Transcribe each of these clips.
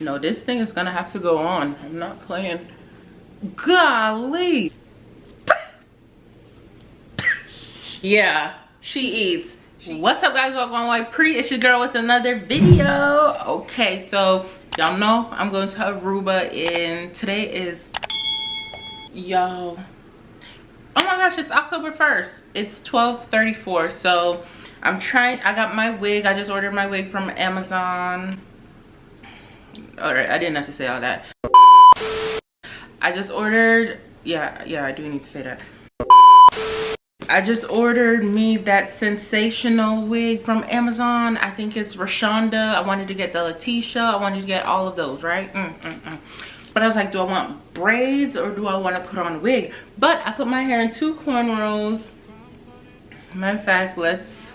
No, this thing is gonna have to go on. I'm not playing. Golly. Yeah, she eats. What's up, guys? Welcome on White Pre. It's your girl with another video. Okay, so y'all know I'm going to Aruba, and today is, y'all, oh my gosh, it's October 1st. It's 12:34. So I got my wig. I just ordered my wig from Amazon. All right, I didn't have to say all that. I just ordered, yeah, I do need to say that. I just ordered me that Sensational Wig from Amazon. I think it's Rashana. I wanted to get the Teash. I wanted to get all of those, right? But I was like, do I want braids or do I want to put on a wig? But I put my hair in 2 cornrows. Matter of fact, let's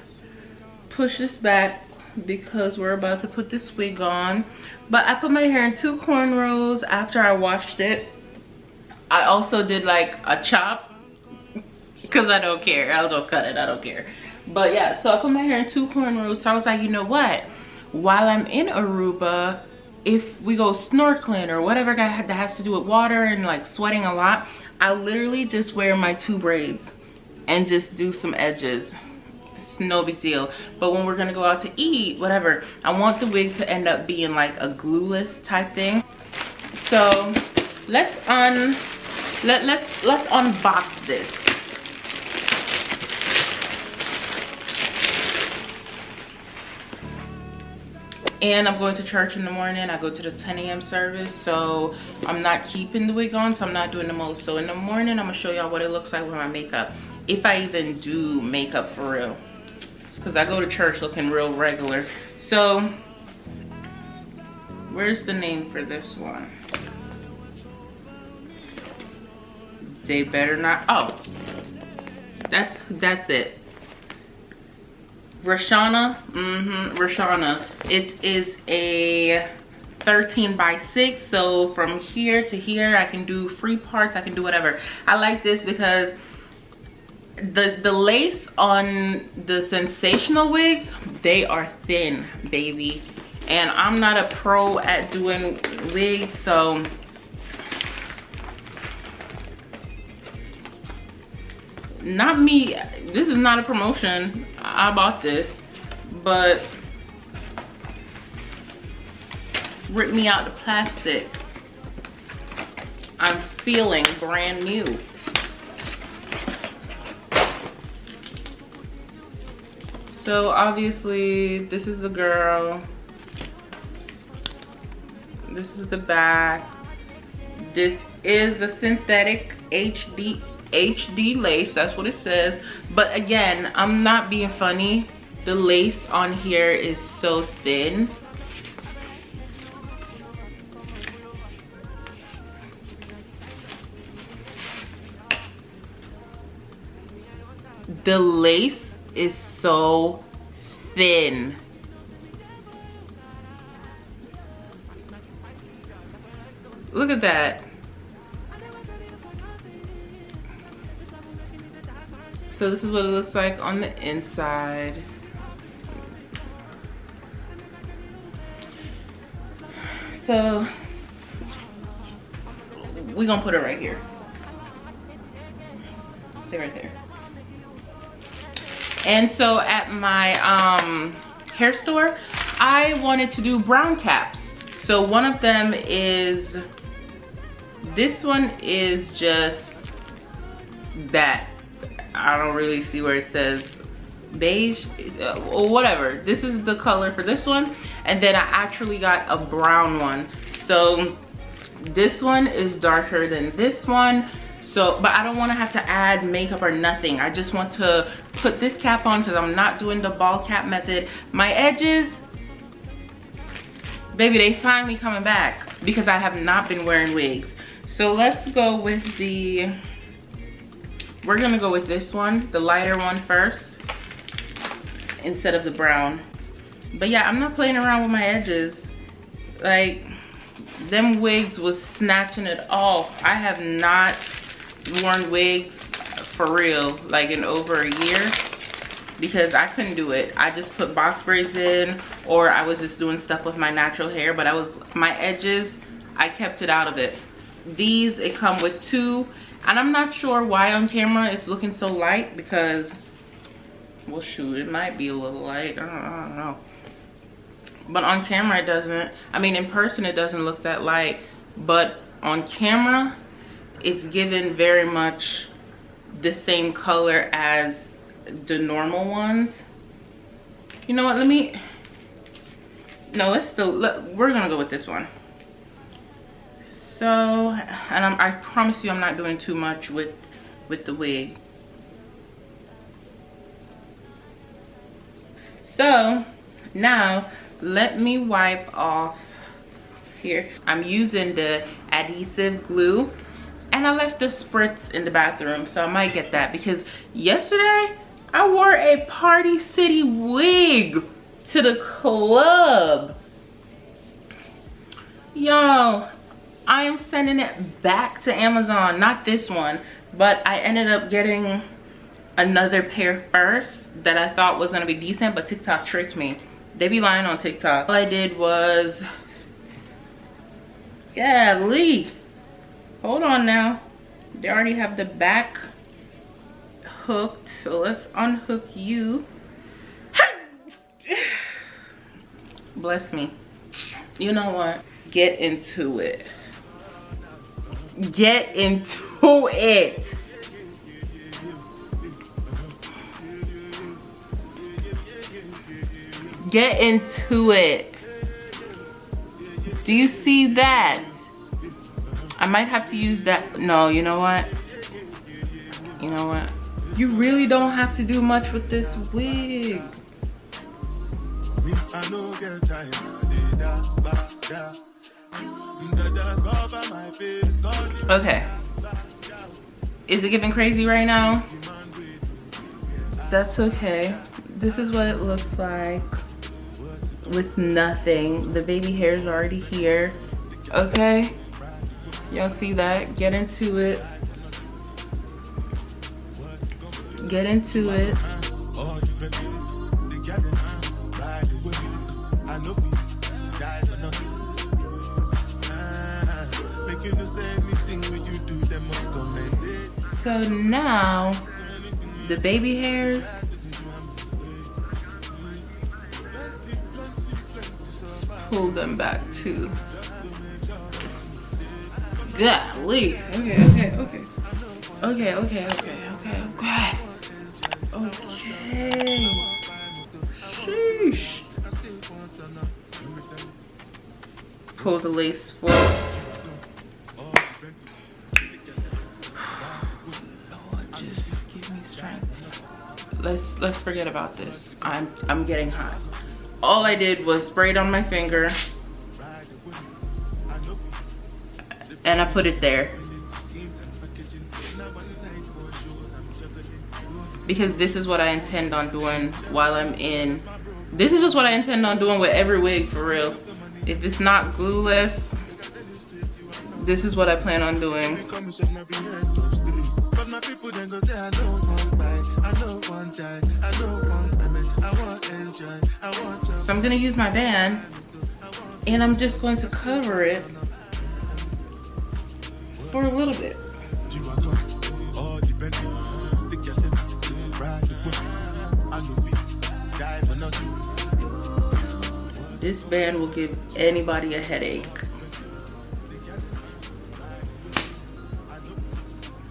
push this back because we're about to put this wig on. But I put my hair in 2 cornrows after I washed it. I also did like a chop because I don't care. I'll just cut it. I don't care. But yeah, so I put my hair in 2 cornrows. So I was like, you know what? While I'm in Aruba, if we go snorkeling or whatever that has to do with water and like sweating a lot, I literally just wear my 2 braids and just do some edges. It's no big deal. But when we're gonna go out to eat, whatever, I want the wig to end up being like a glueless type thing. So let's unbox this. And I'm going to church in the morning. I go to the 10 a.m. service, so I'm not keeping the wig on, so I'm not doing the most. So in the morning, I'm gonna show y'all what it looks like with my makeup, if I even do makeup for real, because I go to church looking real regular. So where's the name for this one? They better not. Oh, that's it. Rashana. Rashana. It is a 13x6, so from here to here I can do free parts, I can do whatever. I like this because the lace on the Sensational wigs, they are thin, baby, and I'm not a pro at doing wigs, so not me. This is not a promotion. I bought this, but rip me out the plastic. I'm feeling brand new. So obviously this is the girl. This is the back. This is a synthetic HD lace, that's what it says. But again, I'm not being funny. The lace on here is so thin. The lace is so thin. Look at that. So this is what it looks like on the inside. So we're gonna put it right here. Stay right there. And so at my hair store, I wanted to do brown caps. So one of them is, this one is just that. I don't really see where it says beige or whatever. This is the color for this one, and then I actually got a brown one. So this one is darker than this one, so but I don't want to have to add makeup or nothing. I just want to put this cap on because I'm not doing the ball cap method. My edges, baby, they finally coming back because I have not been wearing wigs. So let's go with the, we're gonna go with this one, the lighter one first, instead of the brown. But yeah, I'm not playing around with my edges. Like, them wigs was snatching it off. I have not worn wigs for real, like in over a year. because I couldn't do it. I just put box braids in, or I was just doing stuff with my natural hair, but my edges, I kept it out of it. These, it come with two, and I'm not sure why on camera it's looking so light, because, well shoot, it might be a little light, I don't know. But on camera it doesn't, I mean in person it doesn't look that light, but on camera it's given very much the same color as the normal ones. You know what, we're gonna go with this one. So, and I promise you I'm not doing too much with the wig. So now let me wipe off here. I'm using the adhesive glue, and I left the spritz in the bathroom, so I might get that, because yesterday I wore a Party City wig to the club. Y'all, I am sending it back to Amazon. Not this one, but I ended up getting another pair first that I thought was gonna be decent, but TikTok tricked me. They be lying on TikTok. All I did was, golly, hold on now. They already have the back hooked, so let's unhook you. Bless me. You know what? Get into it. Get into it. Get into it. Do you see that? I might have to use that. No, you know what? You know what? You really don't have to do much with this wig. Okay. Is it getting crazy right now? That's okay. This is what it looks like with nothing. The baby hair is already here. Okay? Y'all see that? Get into it. Get into it. So now the baby hairs, pull them back too. Golly. Okay. Sheesh. Pull the lace forward. Lord, just give me strength. Let's forget about this. I'm getting hot. All I did was spray it on my finger, and I put it there because this is what I intend on doing while I'm in. This is just what I intend on doing with every wig, for real. If it's not glueless, this is what I plan on doing. So I'm gonna use my band, and I'm just going to cover it for a little bit. This band will give anybody a headache.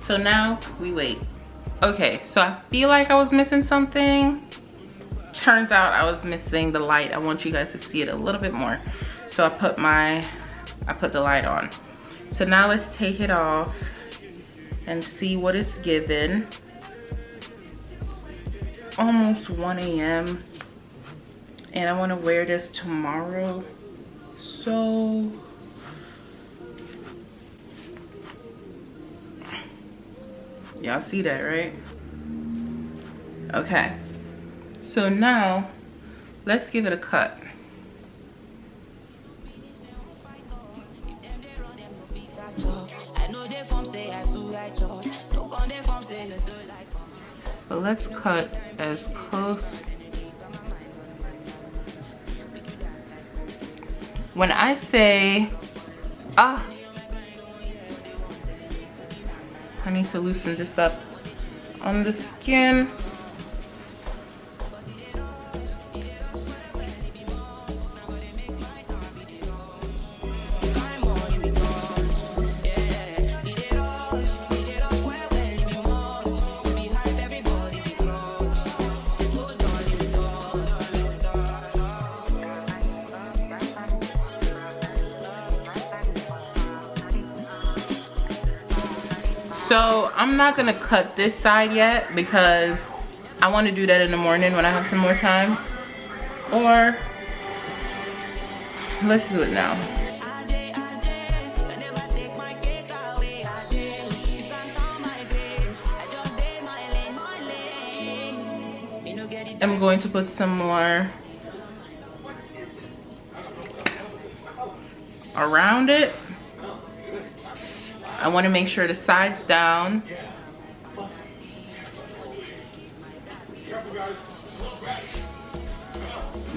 So now we wait. Okay, so I feel like I was missing something. Turns out I was missing the light. I want you guys to see it a little bit more. So I put the light on. So now let's take it off and see what it's given. Almost 1 a.m. and I want to wear this tomorrow. So y'all see that, right? Okay, so now let's give it a cut. But let's cut as close. When I say, I need to loosen this up on the skin. So I'm not gonna cut this side yet because I want to do that in the morning when I have some more time. Or let's do it now. I'm going to put some more around it. I want to make sure the side's down.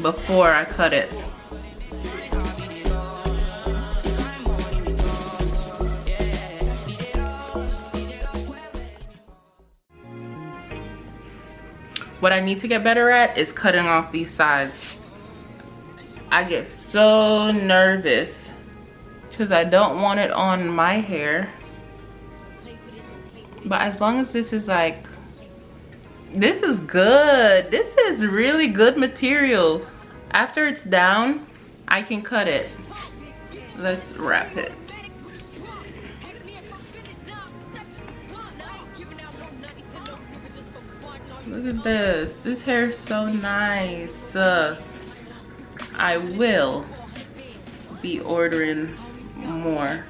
Before I cut it. What I need to get better at is cutting off these sides. I get so nervous because I don't want it on my hair. But as long as this is like, this is good. This is really good material. After it's down, I can cut it. Let's wrap it. Look at this. This hair is so nice. I will be ordering more.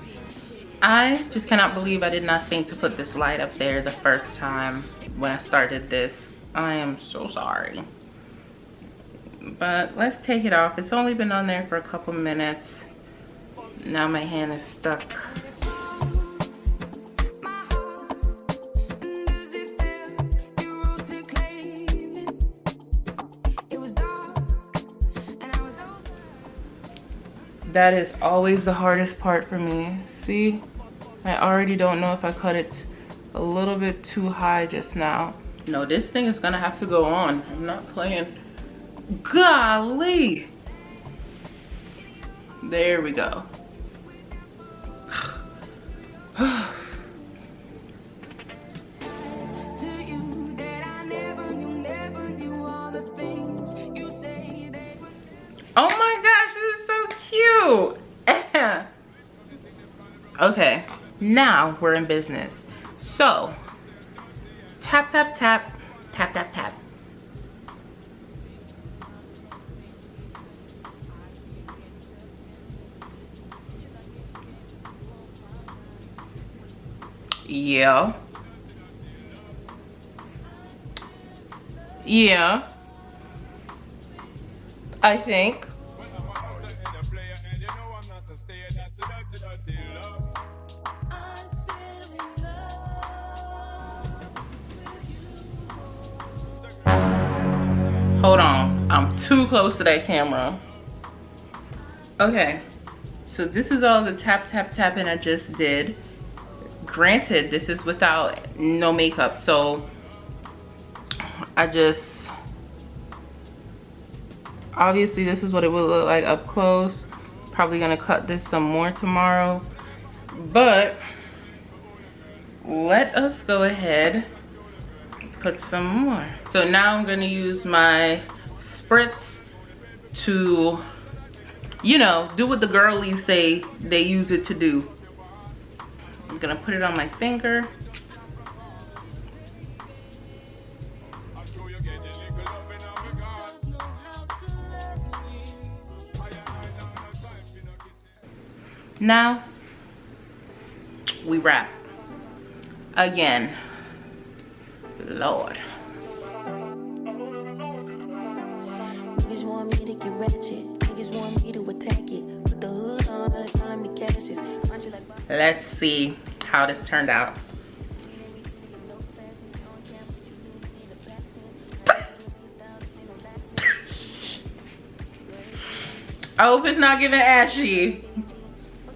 I just cannot believe I did not think to put this light up there the first time when I started this. I am so sorry. But let's take it off. It's only been on there for a couple minutes. Now my hand is stuck. That is always the hardest part for me. See, I already don't know if I cut it a little bit too high just now. No, this thing is gonna have to go on. I'm not playing. Golly. There we go. Oh my gosh, this is so cute. Okay, now we're in business. So, tap, tap, tap, tap, tap, tap. Yeah. Yeah. I think. Hold on, I'm too close to that camera. Okay, so this is all the tap, tap, tapping I just did. Granted, this is without no makeup, so obviously this is what it would look like up close. Probably gonna cut this some more tomorrow, but let us go ahead and put some more. So now I'm gonna use my spritz to, you know, do what the girlies say they use it to do. I'm gonna put it on my finger. Now we wrap again. Lord. Niggas want me to get ratchet. Niggas want me to attack it. Put the hood on, they're calling me Cassius. Let's see how this turned out. I hope it's not giving ashy,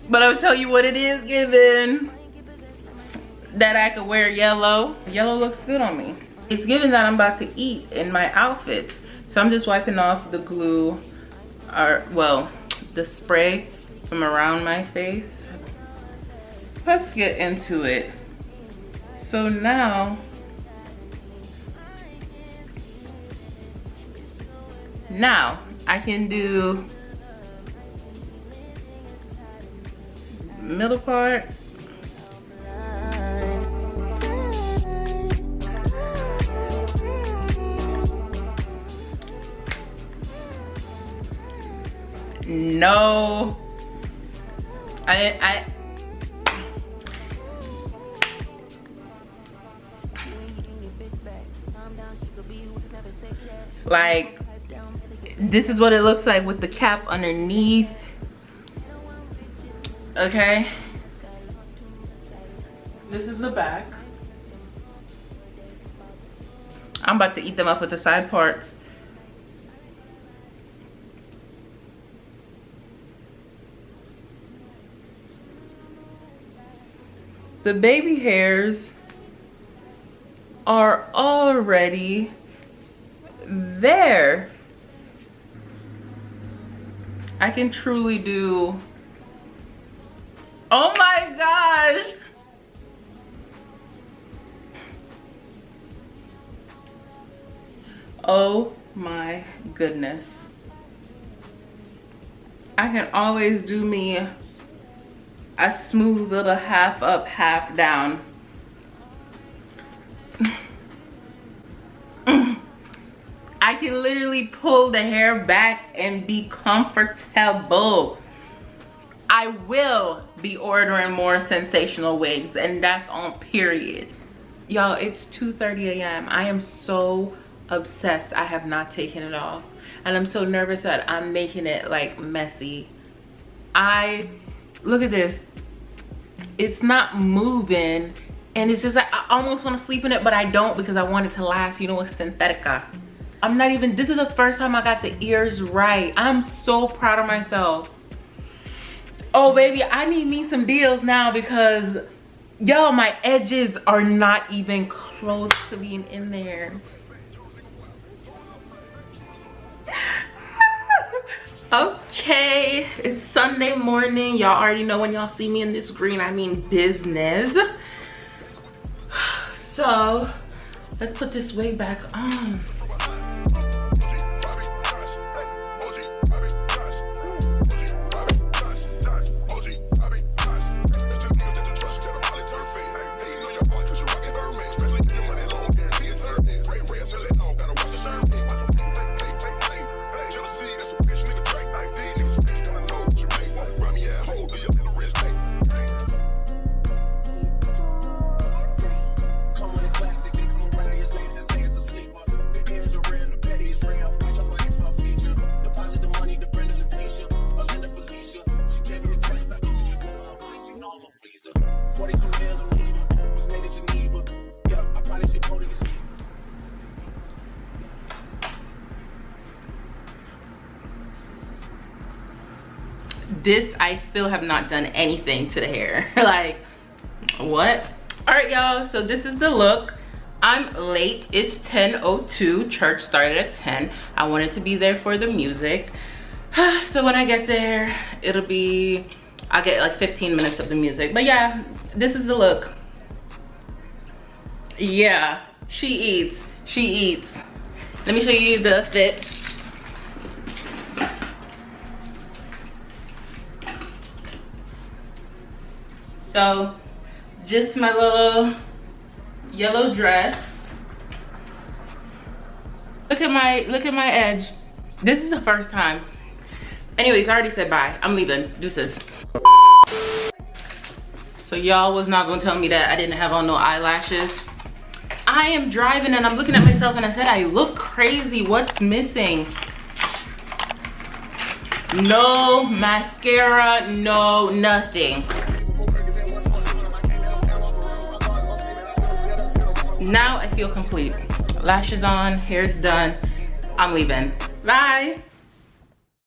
but I'll tell you what it is giving. That I could wear yellow. Yellow looks good on me. It's giving that I'm about to eat in my outfits. So I'm just wiping off the glue, or well, the spray from around my face. Let's get into it. So now I can do middle part. No, I like, this is what it looks like with the cap underneath. Okay, this is the back. I'm about to eat them up with the side parts. The baby hairs are already there. I can truly do, oh my gosh. Oh my goodness. I can always do me a smooth little half up, half down. I can literally pull the hair back and be comfortable. I will be ordering more Sensational wigs, and that's on period. Y'all, it's 2:30 a.m. I am so obsessed. I have not taken it off, and I'm so nervous that I'm making it like messy. Look at this. It's not moving, and it's just like I almost want to sleep in it, but I don't, because I want it to last. You know, it's synthetica. I'm not even, this is the first time I got the ears right. I'm so proud of myself. Oh baby, I need me some deals now, because yo, my edges are not even close to being in there. Okay, it's Sunday morning. Y'all already know when y'all see me in this green, I mean business. So let's put this wig back on. This, I still have not done anything to the hair. Like, what? All right, y'all, so this is the look. I'm late. It's 10:02. Church started at 10. I wanted to be there for the music. So when I get there, I'll get like 15 minutes of the music. But yeah, this is the look. Yeah, she eats. She eats. Let me show you the fit. So just my little yellow dress. Look at my edge. This is the first time. Anyways, I already said bye. I'm leaving. Deuces. So y'all was not gonna tell me that I didn't have on no eyelashes. I am driving and I'm looking at myself and I said I look crazy. What's missing? No mascara, no nothing. Now I feel complete. Lashes on, hair's done. I'm leaving. Bye.